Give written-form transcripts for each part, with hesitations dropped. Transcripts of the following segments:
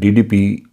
DDP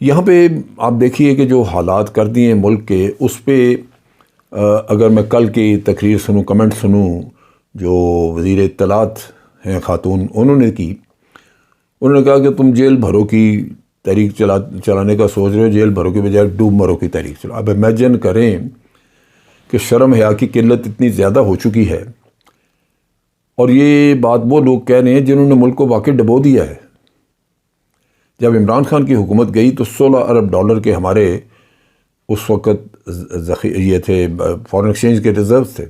یہاں پہ آپ دیکھیے کہ جو حالات کر دیے ہیں ملک کے، اس پہ اگر میں کل کی تقریر سنوں، کمنٹ سنوں جو وزیر اطلاعات ہیں خاتون، انہوں نے کہا کہ تم جیل بھرو کی تحریک چلانے کا سوچ رہے ہو، جیل بھرو کی بجائے ڈوب مرو کی تحریک چلاؤ۔ اب امیجن کریں کہ شرم حیا کی قلت اتنی زیادہ ہو چکی ہے، اور یہ بات وہ لوگ کہہ رہے ہیں جنہوں نے ملک کو واقعی ڈبو دیا ہے۔ جب عمران خان کی حکومت گئی تو 16 ارب ڈالر کے ہمارے اس وقت یہ تھے فارن ایکسچینج کے ریزروز تھے،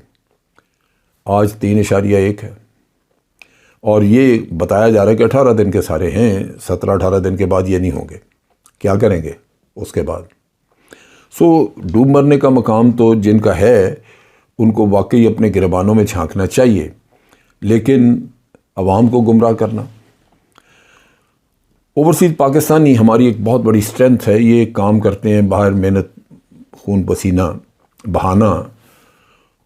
آج 3.1 ہے، اور یہ بتایا جا رہا ہے کہ 18 دن کے سارے ہیں، 17-18 دن کے بعد یہ نہیں ہوں گے۔ کیا کریں گے اس کے بعد؟ ڈوب مرنے کا مقام تو جن کا ہے ان کو واقعی اپنے گریبانوں میں جھانکنا چاہیے، لیکن عوام کو گمراہ کرنا۔ اوورسیز پاکستانی ہماری ایک بہت بڑی اسٹرینتھ ہے، یہ کام کرتے ہیں باہر، محنت خون پسینہ بہانا،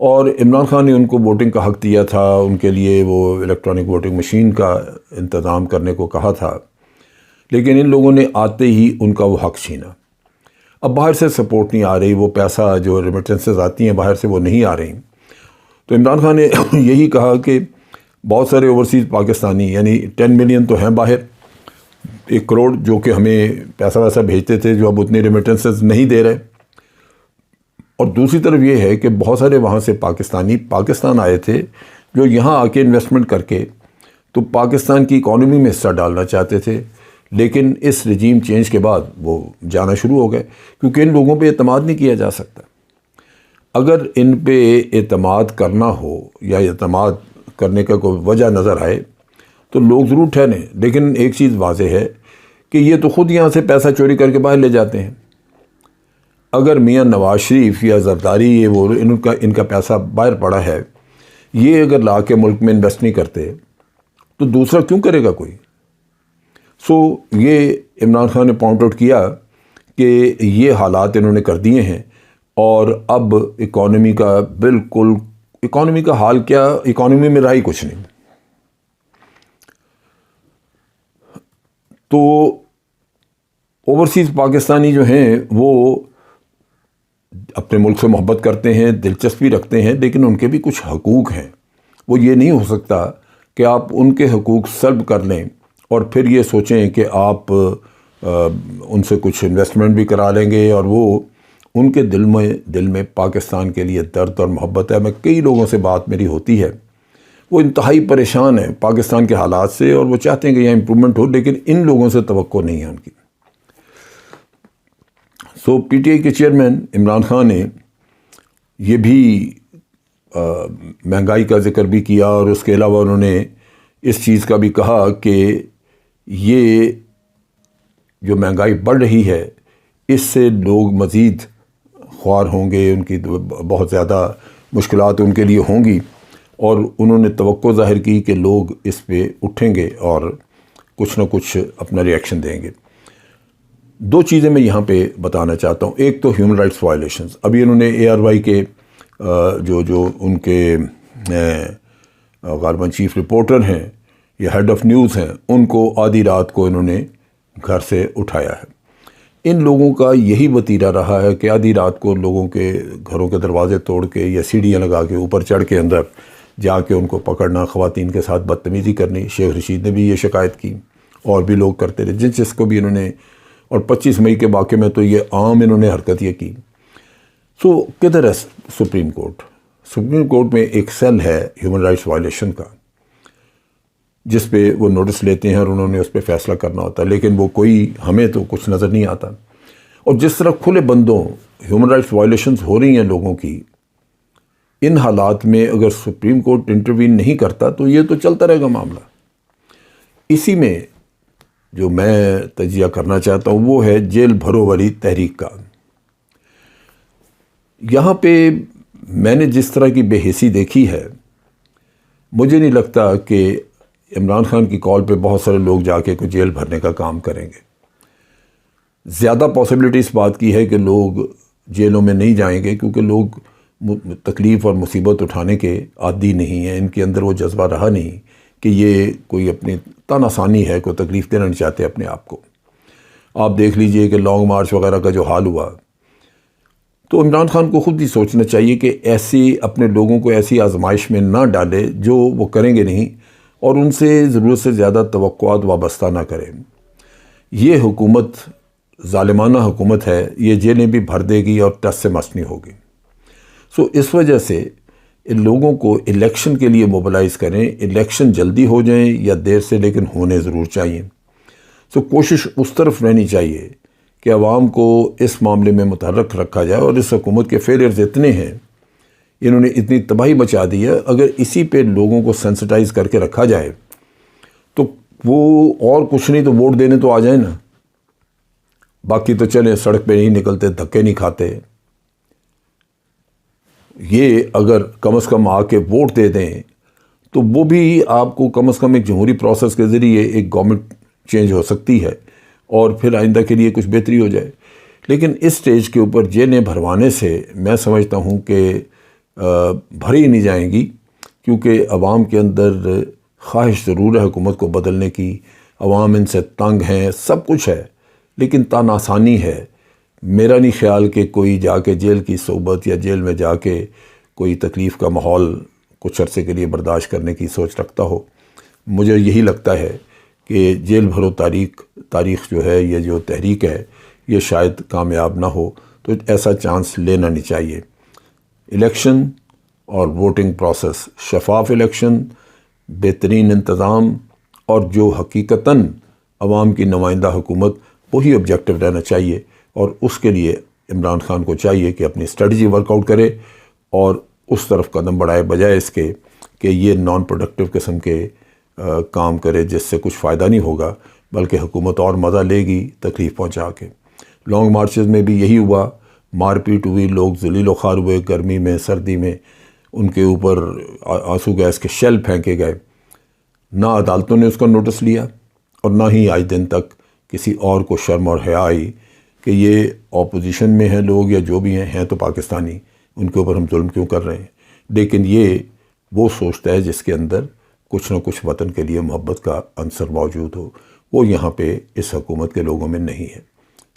اور عمران خان نے ان کو ووٹنگ کا حق دیا تھا، ان کے لیے وہ الیکٹرانک ووٹنگ مشین کا انتظام کرنے کو کہا تھا، لیکن ان لوگوں نے آتے ہی ان کا وہ حق چھینا۔ اب باہر سے سپورٹ نہیں آ رہی، وہ پیسہ جو ریمیٹنسز آتی ہیں باہر سے وہ نہیں آ رہی، تو عمران خان نے یہی کہا کہ بہت سارے اوورسیز پاکستانی، یعنی 10 ملین تو ہیں باہر، 1 کروڑ جو کہ ہمیں پیسہ ویسا بھیجتے تھے، جو اب اتنے ریمیٹنسز نہیں دے رہے، اور دوسری طرف یہ ہے کہ بہت سارے وہاں سے پاکستانی پاکستان آئے تھے جو یہاں آ کے انویسٹمنٹ کر کے تو پاکستان کی اکانومی میں حصہ ڈالنا چاہتے تھے، لیکن اس رجیم چینج کے بعد وہ جانا شروع ہو گئے، کیونکہ ان لوگوں پہ اعتماد نہیں کیا جا سکتا۔ اگر ان پہ اعتماد کرنا ہو یا اعتماد کرنے کا کوئی وجہ نظر آئے تو لوگ ضرور ٹھہریں، لیکن ایک چیز واضح ہے کہ یہ تو خود یہاں سے پیسہ چوری کر کے باہر لے جاتے ہیں۔ اگر میاں نواز شریف یا زرداری یہ وہ ان کا پیسہ باہر پڑا ہے، یہ اگر لا کے ملک میں انویسٹ نہیں کرتے تو دوسرا کیوں کرے گا کوئی؟ یہ عمران خان نے پوائنٹ آؤٹ کیا کہ یہ حالات انہوں نے کر دیے ہیں، اور اب اکانومی کا بالکل، اکانومی کا حال کیا، اکانومی میں رہا ہی کچھ نہیں۔ تو اوورسیز پاکستانی جو ہیں وہ اپنے ملک سے محبت کرتے ہیں، دلچسپی رکھتے ہیں، لیکن ان کے بھی کچھ حقوق ہیں۔ وہ یہ نہیں ہو سکتا کہ آپ ان کے حقوق سلب کر لیں اور پھر یہ سوچیں کہ آپ ان سے کچھ انویسٹمنٹ بھی کرا لیں گے، اور وہ ان کے دل میں پاکستان کے لیے درد اور محبت ہے۔ میں کئی لوگوں سے بات میری ہوتی ہے، وہ انتہائی پریشان ہیں پاکستان کے حالات سے، اور وہ چاہتے ہیں کہ یہاں امپرومنٹ ہو، لیکن ان لوگوں سے توقع نہیں ہے ان کی۔ پی ٹی آئی کے چیئرمین عمران خان نے یہ بھی مہنگائی کا ذکر بھی کیا، اور اس کے علاوہ انہوں نے اس چیز کا بھی کہا کہ یہ جو مہنگائی بڑھ رہی ہے اس سے لوگ مزید خوار ہوں گے، ان کی بہت زیادہ مشکلات ان کے لیے ہوں گی، اور انہوں نے توقع ظاہر کی کہ لوگ اس پہ اٹھیں گے اور کچھ نہ کچھ اپنا ری ایکشن دیں گے۔ 2 چیزیں میں یہاں پہ بتانا چاہتا ہوں۔ ایک تو ہیومن رائٹس وائلیشنز، ابھی انہوں نے ARY کے جو ان کے غالباً چیف رپورٹر ہیں یا ہیڈ آف نیوز ہیں، ان کو آدھی رات کو انہوں نے گھر سے اٹھایا ہے۔ ان لوگوں کا یہی وتیرہ رہا ہے کہ آدھی رات کو لوگوں کے گھروں کے دروازے توڑ کے یا سیڑھیاں لگا کے اوپر چڑھ کے اندر جا کے ان کو پکڑنا، خواتین کے ساتھ بدتمیزی کرنی۔ شیخ رشید نے بھی یہ شکایت کی، اور بھی لوگ کرتے رہے، جس کو بھی انہوں نے، اور 25 مئی کے واقعے میں تو یہ عام انہوں نے حرکت یہ کی۔ کدھر ہے سپریم کورٹ؟ سپریم کورٹ میں ایک سیل ہے ہیومن رائٹس وائلیشن کا، جس پہ وہ نوٹس لیتے ہیں اور انہوں نے اس پہ فیصلہ کرنا ہوتا ہے، لیکن وہ کوئی، ہمیں تو کچھ نظر نہیں آتا۔ اور جس طرح کھلے بندوں ہیومن رائٹس وائلیشنز ہو رہی ہیں لوگوں کی، ان حالات میں اگر سپریم کورٹ انٹروین نہیں کرتا تو یہ تو چلتا رہے گا معاملہ۔ اسی میں جو میں تجزیہ کرنا چاہتا ہوں وہ ہے جیل بھرو والی تحریک کا۔ یہاں پہ میں نے جس طرح کی بے حسی دیکھی ہے، مجھے نہیں لگتا کہ عمران خان کی کال پہ بہت سارے لوگ جا کے کوئی جیل بھرنے کا کام کریں گے۔ زیادہ پاسبلٹی اس بات کی ہے کہ لوگ جیلوں میں نہیں جائیں گے، کیونکہ لوگ تکلیف اور مصیبت اٹھانے کے عادی نہیں ہیں، ان کے اندر وہ جذبہ رہا نہیں کہ یہ کوئی اپنی تن آسانی ہے، کوئی تکلیف دینا نہیں چاہتے اپنے آپ کو۔ آپ دیکھ لیجئے کہ لانگ مارچ وغیرہ کا جو حال ہوا، تو عمران خان کو خود ہی سوچنا چاہیے کہ ایسی اپنے لوگوں کو ایسی آزمائش میں نہ ڈالے جو وہ کریں گے نہیں، اور ان سے ضرورت سے زیادہ توقعات وابستہ نہ کریں۔ یہ حکومت ظالمانہ حکومت ہے، یہ جیلیں بھی بھر دے گی اور ٹس سے مس نہیں ہوگی۔ اس وجہ سے ان لوگوں کو الیکشن کے لیے موبلائز کریں، الیکشن جلدی ہو جائیں یا دیر سے، لیکن ہونے ضرور چاہیے۔ کوشش اس طرف رہنی چاہیے کہ عوام کو اس معاملے میں متحرک رکھا جائے، اور اس حکومت کے فیلئرز اتنے ہیں، انہوں نے اتنی تباہی مچا دی ہے، اگر اسی پہ لوگوں کو سینسٹائز کر کے رکھا جائے تو وہ اور کچھ نہیں تو ووٹ دینے تو آ جائیں نا، باقی تو چلیں سڑک پہ نہیں نکلتے، دھکے نہیں کھاتے۔ یہ اگر کم از کم آ کے ووٹ دے دیں تو وہ بھی آپ کو کم از کم ایک جمہوری پروسیس کے ذریعے ایک گورنمنٹ چینج ہو سکتی ہے، اور پھر آئندہ کے لیے کچھ بہتری ہو جائے۔ لیکن اس سٹیج کے اوپر جیلیں بھروانے سے میں سمجھتا ہوں کہ بھری نہیں جائیں گی، کیونکہ عوام کے اندر خواہش ضرور ہے حکومت کو بدلنے کی، عوام ان سے تنگ ہیں، سب کچھ ہے، لیکن تان آسانی ہے۔ میرا نہیں خیال کہ کوئی جا کے جیل کی صحبت یا جیل میں جا کے کوئی تکلیف کا ماحول کچھ عرصے کے لیے برداشت کرنے کی سوچ رکھتا ہو۔ مجھے یہی لگتا ہے کہ جیل بھرو تاریخ جو ہے، یہ جو تحریک ہے، یہ شاید کامیاب نہ ہو، تو ایسا چانس لینا نہیں چاہیے۔ الیکشن اور ووٹنگ پروسیس، شفاف الیکشن، بہترین انتظام، اور جو حقیقتاً عوام کی نمائندہ حکومت، وہی آبجیکٹو رہنا چاہیے، اور اس کے لیے عمران خان کو چاہیے کہ اپنی اسٹریٹجی ورک آؤٹ کرے اور اس طرف قدم بڑھائے، بجائے اس کے کہ یہ نان پروڈکٹیو قسم کے کام کرے جس سے کچھ فائدہ نہیں ہوگا، بلکہ حکومت اور مزہ لے گی تکلیف پہنچا کے۔ لانگ مارچز میں بھی یہی ہوا، مار پیٹ ہوئی، لوگ ذلیل و خوار ہوئے، گرمی میں سردی میں ان کے اوپر آنسو گیس کے شیل پھینکے گئے۔ نہ عدالتوں نے اس کا نوٹس لیا، اور نہ ہی آج دن تک کسی اور کو شرم اور حیا آئی کہ یہ اپوزیشن میں ہیں لوگ یا جو بھی ہیں تو پاکستانی، ان کے اوپر ہم ظلم کیوں کر رہے ہیں۔ لیکن یہ وہ سوچتا ہے جس کے اندر کچھ نہ کچھ وطن کے لیے محبت کا عنصر موجود ہو، وہ یہاں پہ اس حکومت کے لوگوں میں نہیں ہے۔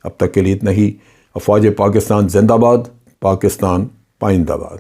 اب تک کے لیے اتنا ہی۔ افواج پاکستان زندہ باد، پاکستان پائندہ باد۔